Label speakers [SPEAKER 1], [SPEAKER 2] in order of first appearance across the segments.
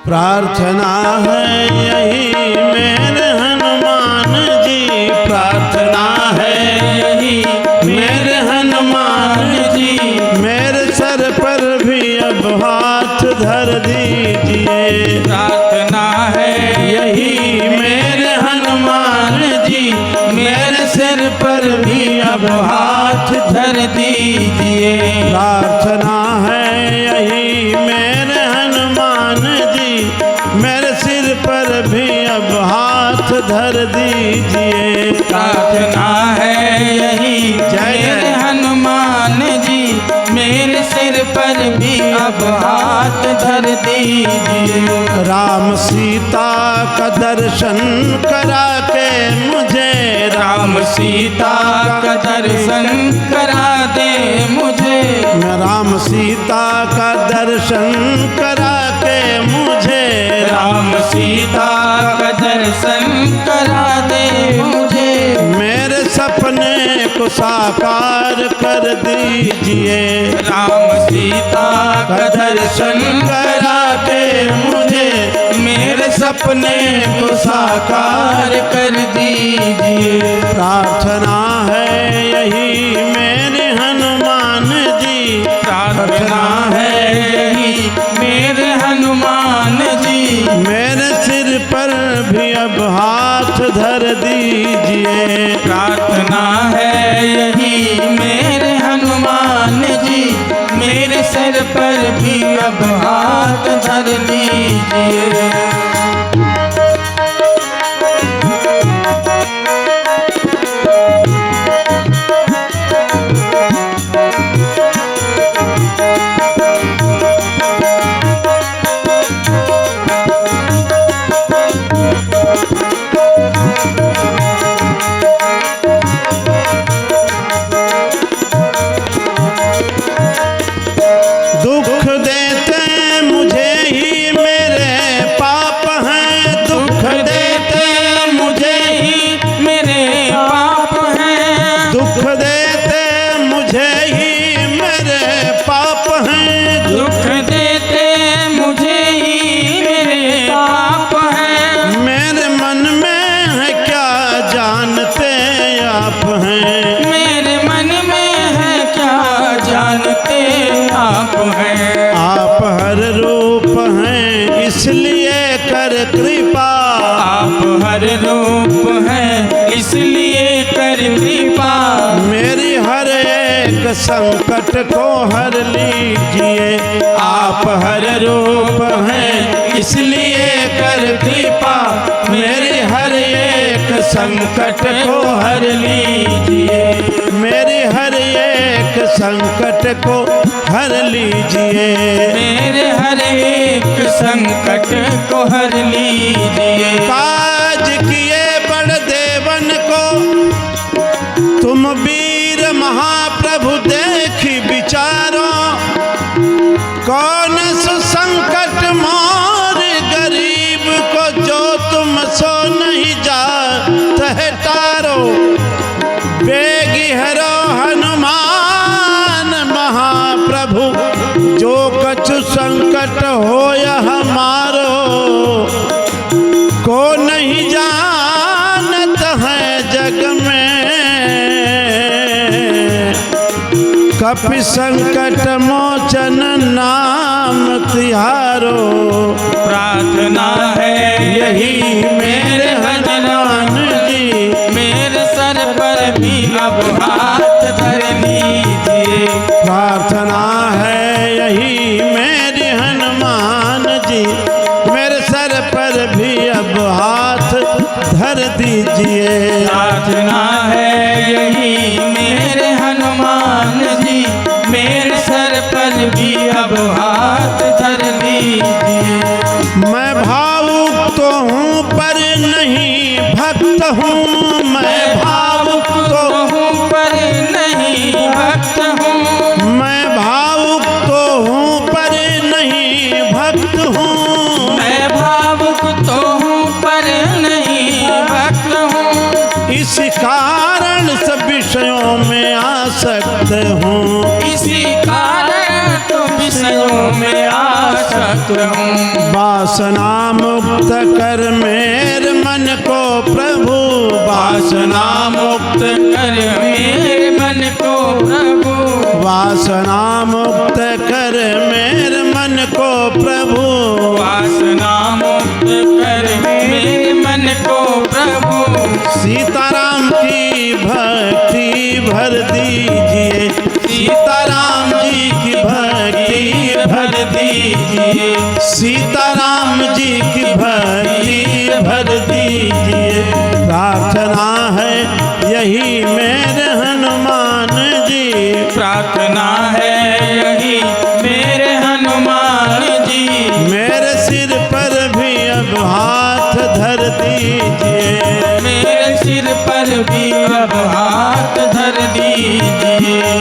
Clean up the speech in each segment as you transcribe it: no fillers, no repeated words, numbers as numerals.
[SPEAKER 1] प्रार्थना है यही मेरे हनुमान जी, प्रार्थना है यही मेरे हनुमान जी, मेरे सर पर भी अब हाथ धर दीजिए।
[SPEAKER 2] प्रार्थना है
[SPEAKER 1] यही मेरे हनुमान जी, मेरे सिर पर भी अब हाथ
[SPEAKER 2] धर दीजिए।
[SPEAKER 1] प्रार्थना है यही मेरे हनुमान जी, मेरे सिर पर भी अब हाथ धर दीजिए।
[SPEAKER 2] प्रार्थना है यही मेरे हनुमान जी, मेरे सिर पर भी अब हाथ धर दीजिए।
[SPEAKER 1] राम सीता का दर्शन करा के मुझे,
[SPEAKER 2] राम सीता का दर्शन करा दे मुझे।
[SPEAKER 1] राम सीता का दर्शन करा के मुझे,
[SPEAKER 2] राम सीता का दर्शन करा दे मुझे।
[SPEAKER 1] मेरे सपने को साकार कर दीजिए।
[SPEAKER 2] राम सीता का दर्शन करा के मुझे, मेरे सपने को साकार कर दीजिए।
[SPEAKER 1] प्रार्थना है यही मेरे हनुमान जी,
[SPEAKER 2] प्रार्थना है यही मेरे हनुमान जी,
[SPEAKER 1] मेरे सिर पर भी अब हाथ धर दीजिए।
[SPEAKER 2] प्रार्थना है यही मेरे हनुमान जी, मेरे सिर पर भी अब हाथ धर दीजिए।
[SPEAKER 1] दुख देते मुझे ही मेरे पाप हैं, दुख देते मुझे ही
[SPEAKER 2] मेरे पाप हैं।
[SPEAKER 1] दुख देते मुझे ही मेरे पाप हैं।
[SPEAKER 2] दुख देते मुझे ही मेरे पाप हैं।
[SPEAKER 1] मेरे मन में है क्या जानते आप हैं,
[SPEAKER 2] मेरे मन में है क्या जानते आप हैं।
[SPEAKER 1] आप हर रूप हैं इसलिए कर कृपा,
[SPEAKER 2] आप हर रूप हैं इसलिए कर कृपा।
[SPEAKER 1] मेरी हर एक संकट को हर लीजिए। आप हर रूप हैं इसलिए कर कृपा, मेरी हर एक संकट को हर लीजिए। मेरी हर एक संकट को हर लीजिए।
[SPEAKER 2] मेरे हर एक संकट को हर लीजिए।
[SPEAKER 1] काज किए बड़ देवन को तुम वीर महाप्रभु देखी विचारो, कौन सु संकट मोर गरीब को जो तुम सो नहीं जात है तारो। बेगी हरो हनुमान महाप्रभु, जो कछु संकट हो हमारो, को नहीं जानत है जग में, कपि संकट मोचन नाम तिहारो।
[SPEAKER 2] प्रार्थना है यही मेरे हनुमान जी, मेरे सर पर भी अब हाथ धर लीजिए।
[SPEAKER 1] प्रार्थना है यही मेरे हनुमान जी, मेरे सर पर भी अब हाथ धर दीजिए।
[SPEAKER 2] प्रार्थना है यही मेरे हनुमान जी, मेरे सर पर भी अब हाथ धर लीजिए।
[SPEAKER 1] मैं भावुक तो हूँ पर नहीं भक्त हूँ, मैं भावुक तो
[SPEAKER 2] हूँ पर नहीं भक्त हूँ।
[SPEAKER 1] मैं भावुक तो हूँ पर नहीं भक्त हूँ।
[SPEAKER 2] मैं भावुक तो हूँ पर नहीं भक्त हूँ।
[SPEAKER 1] इस कारण सब विषयों में आसक्त हूँ।
[SPEAKER 2] इसी कारण तो विषयों में आसक्त भक्त हूँ।
[SPEAKER 1] वासना मुक्त कर मेरे मन को प्रभु,
[SPEAKER 2] वासना मुक्त कर मेरे मन को प्रभु,
[SPEAKER 1] वासना मुक्त कर मेरे मन को प्रभु,
[SPEAKER 2] वासना मुक्त कर मेरे मन को प्रभु।
[SPEAKER 1] सीताराम की भक्ति भर दीजिए, सीताराम जी की भक्ति भर दीजिए, सीताराम जी की भक्ति भर दीजिए। प्रार्थना है यही मेरे हनुमान जी,
[SPEAKER 2] प्रार्थना है यही मेरे हनुमान जी,
[SPEAKER 1] मेरे सिर पर भी अब हाथ धर दीजिए,
[SPEAKER 2] मेरे सिर पर भी अब हाथ धर दीजिए।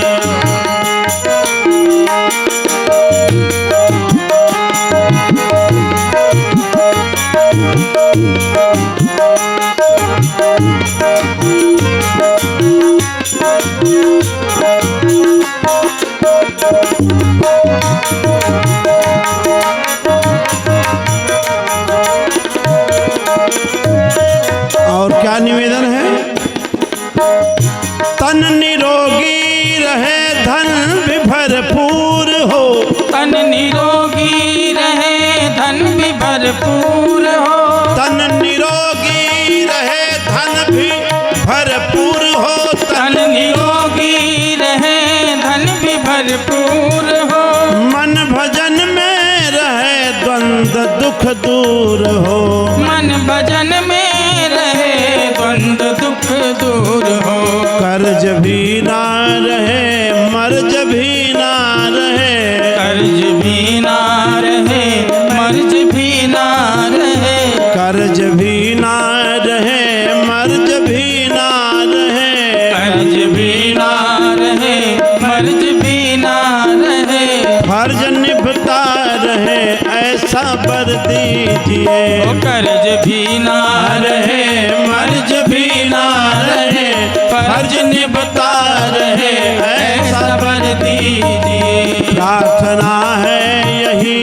[SPEAKER 1] और क्या निवेदन है? तन निरोगी रहे धन भी भरपूर हो,
[SPEAKER 2] तन निरोगी रहे धन भी भरपूर हो,
[SPEAKER 1] तन निरोगी रहे धन भी भरपूर हो,
[SPEAKER 2] तन निरोगी रहे धन भी भरपूर हो,
[SPEAKER 1] मन भजन में रहे द्वंद्व दुख दूर हो,
[SPEAKER 2] मन भजन में रहे द्वंद्व दुख दूर हो,
[SPEAKER 1] कर्ज भी ना रहे मर्ज भी ना रहे,
[SPEAKER 2] कर्ज भी ना रहे मर्ज भी ना रहे,
[SPEAKER 1] कर्ज भी ना रहे मर्ज भी ना रहे,
[SPEAKER 2] कर्ज भी ना रहे मर्ज भी ना रहे,
[SPEAKER 1] फर्ज निभता रहे ऐसा बर दीजिए,
[SPEAKER 2] ओ कर्ज भी ना रहे मर्ज भी ना रहे, फर्ज निभता रहे ऐसा बर दीजिए।
[SPEAKER 1] प्रार्थना है यही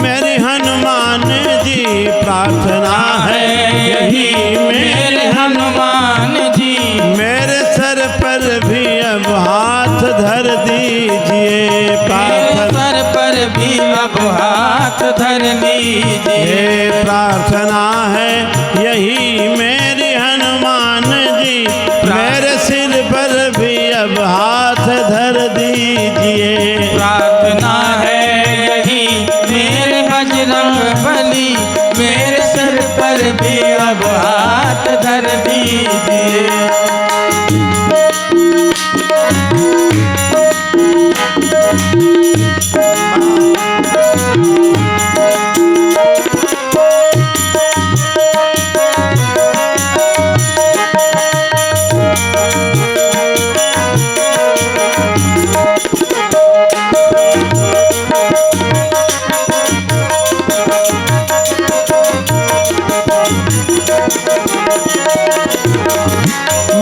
[SPEAKER 1] मेरे हनुमान जी, प्रार्थना है यही
[SPEAKER 2] मेरे हनुमान जी,
[SPEAKER 1] मेरे सर पर भी अब हाथ धर दीजिए,
[SPEAKER 2] मेरे सर पर भी अब हाथ धर लीजिए।
[SPEAKER 1] प्रार्थना है यही मेरी हनुमान जी, मेरे सिर पर भी अब हाथ धर दीजिए,
[SPEAKER 2] प्रार्थना है यही मेरे बजरंग बली, मेरे सर पर भी अब हाथ धर दीजिए।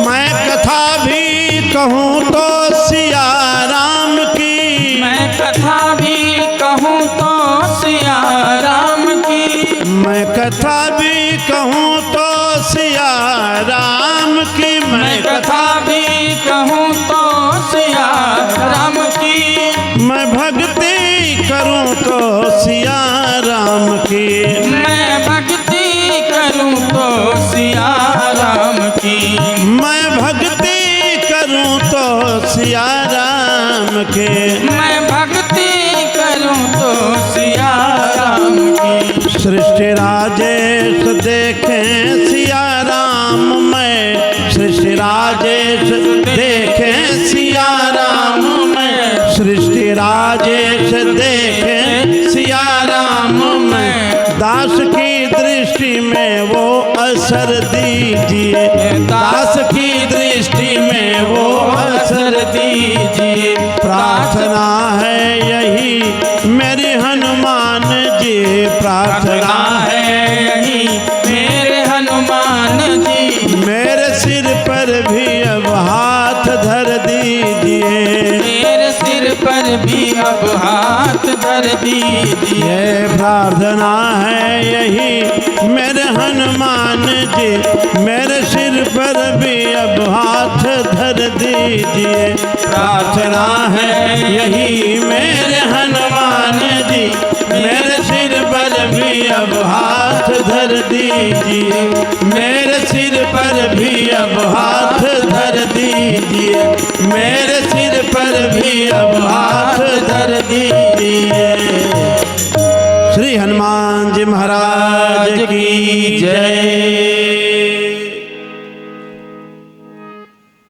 [SPEAKER 1] मैं कथा भी कहूँ तो सिया राम की,
[SPEAKER 2] मैं कथा भी कहूँ तो सिया राम की,
[SPEAKER 1] मैं कथा भी कहूँ तो सिया राम की,
[SPEAKER 2] मैं कथा भी कहूँ तो सिया राम की,
[SPEAKER 1] मैं भक्ति करूँ तो सिया राम की,
[SPEAKER 2] मैं भक्ति करूँ तो सिया राम की,
[SPEAKER 1] मैं भक्ति करूँ तो सिया राम के,
[SPEAKER 2] मैं भक्ति करूँ तो सिया राम की।
[SPEAKER 1] सृष्टि राजेश देखें सिया राम, मैं सृष्टि राजेश देखें सिया राम, मैं सृष्टि राजेश देखें सिया राम, मैं दास की दृष्टि में वो असर दीजिए, दास की दृष्टि में वो असर दीजिए। प्रार्थना है यही मेरी हनुमान जी, प्रार्थना
[SPEAKER 2] है यही मेरे हनुमान जी,
[SPEAKER 1] मेरे सिर पर भी अब हाथ धर दीजिए,
[SPEAKER 2] मेरे सिर पर भी अब हाथ धर दीजिए।
[SPEAKER 1] ये प्रार्थना है यही मेरे हनुमान जी, मेरे सिर पर भी अब हाथ धर दीजिए। प्रार्थना है यही मेरे हनुमान जी, मेरे सिर पर भी अब हाथ धर दीजिए। मेरे सिर पर भी अब हाथ धर दीजिए। मेरे सिर पर भी अब हाथ धर दीजिए। श्री हनुमान जी महाराज